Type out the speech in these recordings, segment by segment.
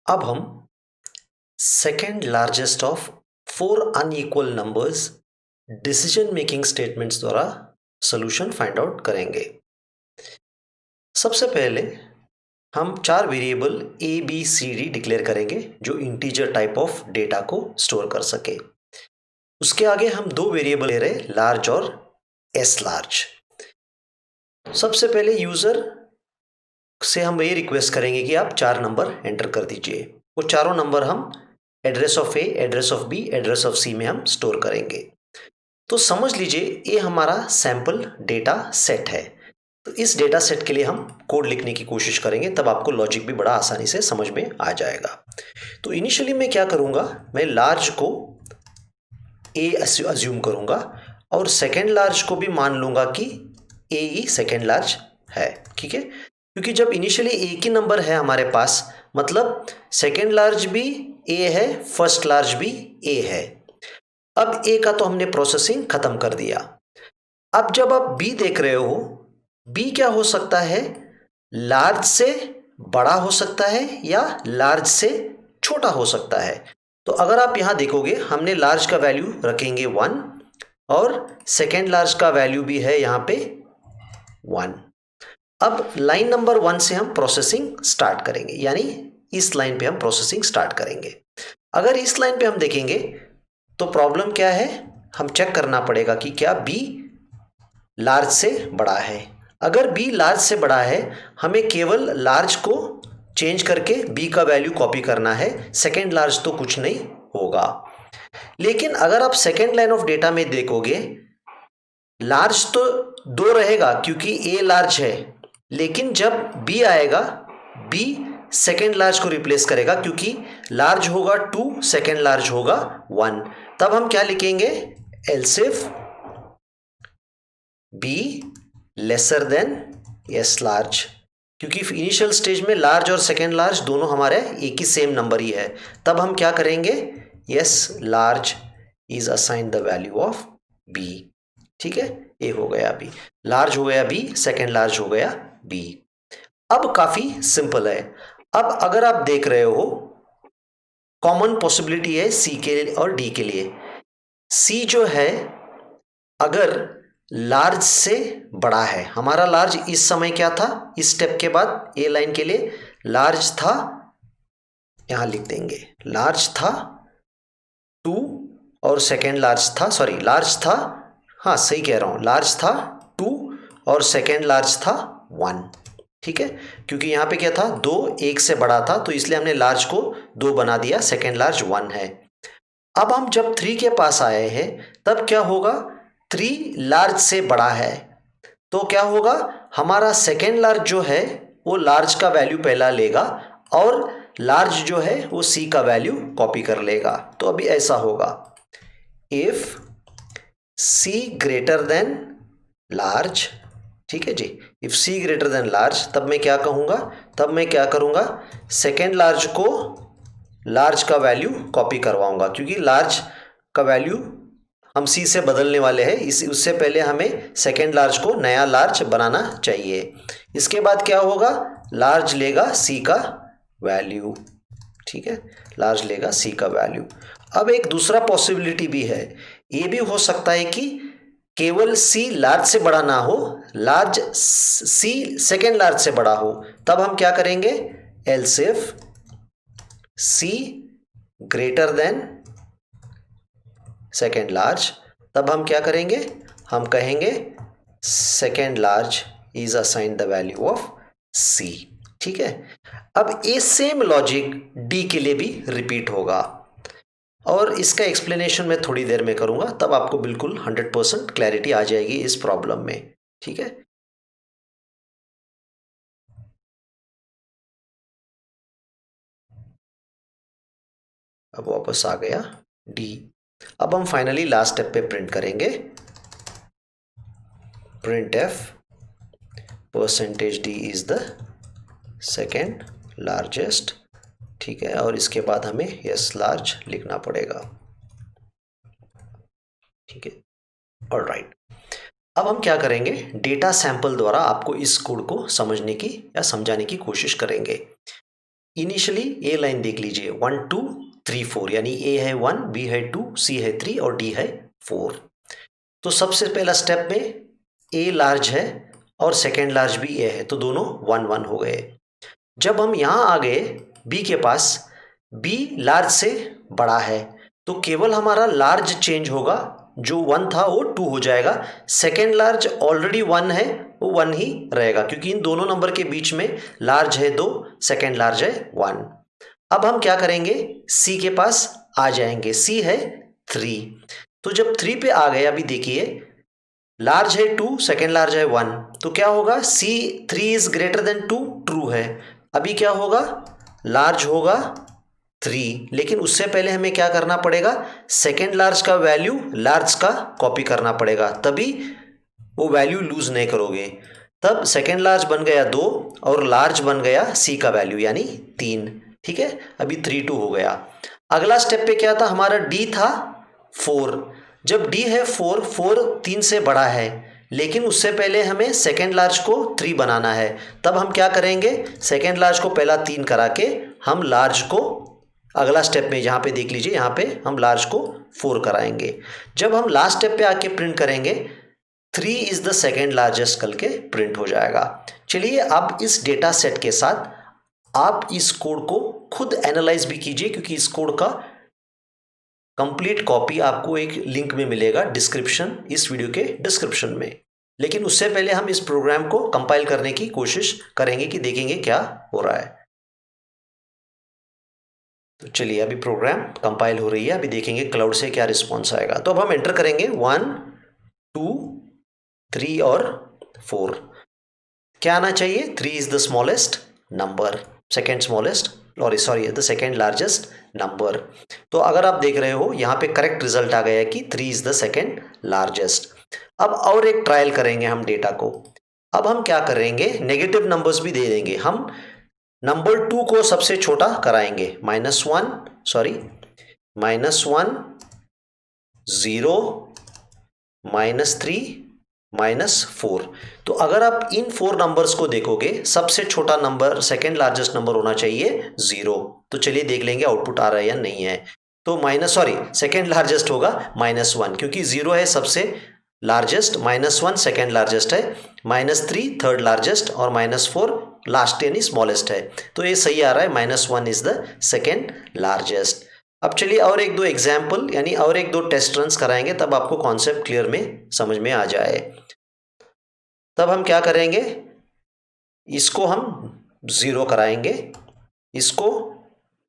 अब हम second largest of 4 unequal numbers decision making statements द्वारा सॉल्यूशन फाइंड आउट करेंगे। सबसे पहले हम 4 variable A B C D declare करेंगे जो इंटीजर टाइप ऑफ डेटा को स्टोर कर सके। उसके आगे हम 2 वेरिएबल ले रहे, लार्ज और एस लार्ज। सबसे पहले यूजर से हम ये रिक्वेस्ट करेंगे कि आप 4 नंबर एंटर कर दीजिए। वो चारों नंबर हम address of A, address of B, address of C में हम स्टोर करेंगे। तो समझ लीजिए ये हमारा सैंपल डेटा सेट है। तो इस डेटा सेट के लिए हम कोड लिखने की कोशिश करेंगे, तब आपको लॉजिक भी बड़ा आसानी से समझ में आ जाएगा। तो इनिशियली मैं क्या करूंगा, मैं लार्ज को ए अज्यूम करूंगा और सेकेंड लार्ज को भी मान लूंगा कि ए ही सेकेंड लार्ज है। ठीक है, क्योंकि जब इनिशियली एक ही नंबर है हमारे पास, मतलब सेकेंड लार्ज भी ए है, फर्स्ट लार्ज भी ए है। अब ए का तो हमने प्रोसेसिंग खत्म कर दिया। अब जब आप बी देख रहे हो, बी क्या हो सकता है, लार्ज से बड़ा हो सकता है या लार्ज से छोटा हो सकता है। तो अगर आप यहां देखोगे, हमने लार्ज का वैल्यू रखेंगे 1 और सेकेंड लार्ज का वैल्यू भी है यहां पे 1। अब लाइन नंबर 1 से हम प्रोसेसिंग स्टार्ट करेंगे, यानी इस लाइन पे हम प्रोसेसिंग स्टार्ट करेंगे। अगर इस लाइन पे हम देखेंगे तो प्रॉब्लम क्या है, हम चेक करना पड़ेगा कि क्या बी लार्ज से बड़ा है। अगर बी लार्ज से बड़ा है, हमें केवल लार्ज को चेंज करके बी का वैल्यू कॉपी करना है, सेकेंड लार्ज तो कुछ नहीं होगा। लेकिन अगर आप सेकेंड लाइन ऑफ डेटा में देखोगे, लार्ज तो 2 रहेगा क्योंकि ए लार्ज है, लेकिन जब बी आएगा, बी सेकेंड लार्ज को रिप्लेस करेगा क्योंकि लार्ज होगा 2, सेकेंड लार्ज होगा 1। तब हम क्या लिखेंगे, else if be lesser than S large, क्योंकि इनिशियल स्टेज में लार्ज और सेकेंड लार्ज दोनों हमारे एक ही सेम नंबर ही है। तब हम क्या करेंगे, S large is assign the value of B. ठीक है, ए हो गया बी, लार्ज हो गया बी, सेकेंड लार्ज हो गया बी। अब काफी सिंपल है। अब अगर आप देख रहे हो, कॉमन पॉसिबिलिटी है सी के और डी के लिए। सी जो है, अगर लार्ज से बड़ा है, हमारा लार्ज इस समय क्या था, इस स्टेप के बाद ए लाइन के लिए लार्ज था, यहां लिख देंगे लार्ज था 2 और सेकेंड लार्ज था, सॉरी लार्ज था, हाँ सही कह रहा हूं, लार्ज था 2 और सेकेंड लार्ज था 1। ठीक है, क्योंकि यहां पे क्या था, 2 1 से बड़ा था, तो इसलिए हमने लार्ज को 2 बना दिया, सेकेंड लार्ज 1 है। अब हम जब 3 के पास आए हैं, तब क्या होगा, 3 लार्ज से बड़ा है, तो क्या होगा, हमारा सेकेंड लार्ज जो है वो लार्ज का वैल्यू पहला लेगा और लार्ज जो है वो सी का वैल्यू कॉपी कर लेगा। तो अभी ऐसा होगा, if C greater than large, ठीक है जी, if C greater than large, तब मैं क्या कहूंगा, तब मैं क्या करूंगा, सेकेंड लार्ज को लार्ज का वैल्यू कॉपी करवाऊंगा, क्योंकि लार्ज का वैल्यू हम सी से बदलने वाले हैं, उससे पहले हमें सेकेंड लार्ज को नया लार्ज बनाना चाहिए। इसके बाद क्या होगा, लार्ज लेगा सी का वैल्यू। ठीक है, लार्ज लेगा सी का वैल्यू। अब एक दूसरा पॉसिबिलिटी भी है, ये भी हो सकता है कि केवल सी लार्ज से बड़ा ना हो, लार्ज सी सेकेंड लार्ज से बड़ा हो। तब हम क्या करेंगे, else if C greater than second large, तब हम क्या करेंगे, हम कहेंगे second large is assign the value of C. ठीक है, अब ये सेम लॉजिक डी के लिए भी रिपीट होगा और इसका एक्सप्लेनेशन मैं थोड़ी देर में करूंगा, तब आपको बिल्कुल 100% क्लैरिटी आ जाएगी इस प्रॉब्लम में। ठीक है, अब वापस आ गया डी। अब हम फाइनली लास्ट स्टेप पे प्रिंट करेंगे, print F percentage D is the second largest. ठीक है, और इसके बाद हमें एस लार्ज लिखना पड़ेगा। ठीक है, ऑलराइट। अब हम क्या करेंगे, डेटा सैंपल द्वारा आपको इस कोड को समझने की या समझाने की कोशिश करेंगे। इनिशियली ए लाइन देख लीजिए 1 2 3 4, यानी ए है 1, बी है 2, सी है 3 और डी है 4। तो सबसे पहला स्टेप में ए लार्ज है और सेकेंड लार्ज भी ए है, तो दोनों 1 1 हो गए। जब हम यहाँ आ गए बी के पास, बी लार्ज से बड़ा है, तो केवल हमारा लार्ज चेंज होगा, जो 1 था वो 2 हो जाएगा। सेकेंड लार्ज ऑलरेडी 1 है, वो 1 ही रहेगा, क्योंकि इन दोनों नंबर के बीच में लार्ज है 2, सेकेंड लार्ज है 1। अब हम क्या करेंगे, सी के पास आ जाएंगे, सी है 3। तो जब 3 पे आ गए, अभी देखिए लार्ज है 2, सेकेंड लार्ज है 1, तो क्या होगा, सी 3 इज ग्रेटर देन 2, ट्रू है। अभी क्या होगा, लार्ज होगा 3, लेकिन उससे पहले हमें क्या करना पड़ेगा, सेकेंड लार्ज का वैल्यू लार्ज का कॉपी करना पड़ेगा, तभी वो वैल्यू लूज नहीं करोगे। तब सेकेंड लार्ज बन गया 2 और लार्ज बन गया सी का वैल्यू यानी 3। ठीक है, अभी 3 2 हो गया। अगला स्टेप पे क्या था, हमारा डी था 4। जब डी है 4, 4 3 से बड़ा है, लेकिन उससे पहले हमें सेकेंड लार्ज को 3 बनाना है। तब हम क्या करेंगे, सेकेंड लार्ज को पहला 3 करा के हम लार्ज को अगला स्टेप में, यहाँ पे देख लीजिए, यहाँ पे हम लार्ज को 4 कराएंगे। जब हम लास्ट स्टेप पे आके प्रिंट करेंगे 3 इज द सेकेंड लार्जेस्ट करके प्रिंट हो जाएगा। चलिए अब इस डेटा सेट के साथ आप इस कोड को खुद एनालाइज भी कीजिए, क्योंकि इस कोड का कंप्लीट कॉपी आपको एक लिंक में मिलेगा डिस्क्रिप्शन, इस वीडियो के डिस्क्रिप्शन में। लेकिन उससे पहले हम इस प्रोग्राम को कंपाइल करने की कोशिश करेंगे कि देखेंगे क्या हो रहा है। तो चलिए अभी प्रोग्राम कंपाइल हो रही है, अभी देखेंगे क्लाउड से क्या रिस्पॉन्स आएगा। तो अब हम एंटर करेंगे 1 2 3 और 4। क्या आना चाहिए, 3 is the smallest number, second smallest और sorry the second largest number. तो अगर आप देख रहे हो यहाँ पे करेक्ट रिजल्ट आ गया कि 3 इज द सेकेंड लार्जेस्ट। अब और एक ट्रायल करेंगे हम डेटा को। अब हम क्या करेंगे, नेगेटिव नंबर्स भी दे देंगे। हम नंबर 2 को सबसे छोटा कराएंगे, -1 सॉरी -1 0 -3 -4। तो अगर आप इन 4 नंबर्स को देखोगे, सबसे छोटा नंबर सेकेंड लार्जेस्ट नंबर होना चाहिए 0। तो चलिए देख लेंगे आउटपुट आ रहा है या नहीं है। तो सेकेंड लार्जेस्ट होगा -1, क्योंकि 0 है सबसे लार्जेस्ट, -1 सेकेंड लार्जेस्ट है, -3 थर्ड लार्जेस्ट और -4 लास्ट यानी स्मॉलेस्ट है। तो ये सही आ रहा है, -1 इज द सेकेंड लार्जेस्ट। अब चलिए और एक दो एग्जाम्पल यानी और एक दो टेस्ट रन्स कराएंगे, तब आपको कॉन्सेप्ट क्लियर में समझ में आ जाए। तब हम क्या करेंगे, इसको हम 0 कराएंगे, इसको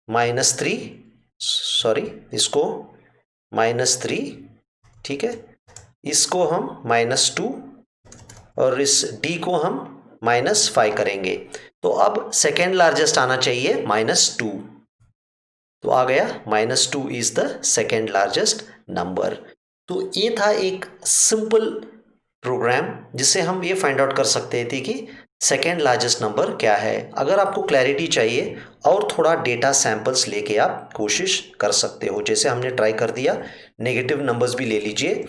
-3 सॉरी इसको -3, ठीक है, इसको हम -2 और इस d को हम -5 करेंगे। तो अब सेकेंड लार्जेस्ट आना चाहिए -2, तो आ गया -2 is the second largest number. तो ये था एक सिंपल प्रोग्राम जिससे हम ये फाइंड आउट कर सकते थे कि सेकेंड लार्जेस्ट नंबर क्या है। अगर आपको क्लैरिटी चाहिए और थोड़ा डेटा सैंपल्स लेके आप कोशिश कर सकते हो, जैसे हमने ट्राई कर दिया, नेगेटिव नंबर्स भी ले लीजिए,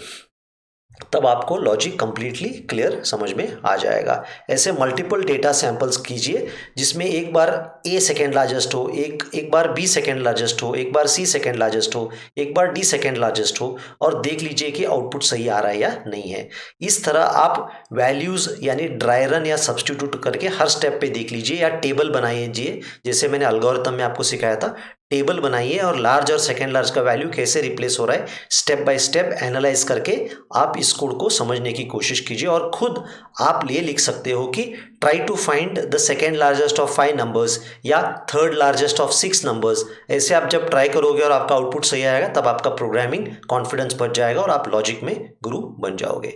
तब आपको लॉजिक कंप्लीटली क्लियर समझ में आ जाएगा। ऐसे मल्टीपल डेटा सैंपल्स कीजिए जिसमें एक बार ए सेकेंड लार्जेस्ट हो, एक बार बी सेकेंड लार्जेस्ट हो, एक बार सी सेकेंड लार्जेस्ट हो, एक बार डी सेकेंड लार्जेस्ट हो, और देख लीजिए कि आउटपुट सही आ रहा है या नहीं है। इस तरह आप वैल्यूज़ यानी ड्राई रन या सब्स्टिट्यूट करके हर स्टेप पे देख लीजिए, या टेबल बनाइए, जैसे मैंने एल्गोरिथम में आपको सिखाया था, टेबल बनाइए और लार्ज और सेकेंड लार्ज का वैल्यू कैसे रिप्लेस हो रहा है स्टेप बाय स्टेप एनालाइज करके आप इस कोड को समझने की कोशिश कीजिए। और खुद आप ये लिख सकते हो कि try to find the second largest of 5 numbers या थर्ड लार्जेस्ट ऑफ 6 नंबर्स। ऐसे आप जब ट्राई करोगे और आपका आउटपुट सही आएगा, तब आपका प्रोग्रामिंग कॉन्फिडेंस बढ़ जाएगा और आप लॉजिक में गुरु बन जाओगे।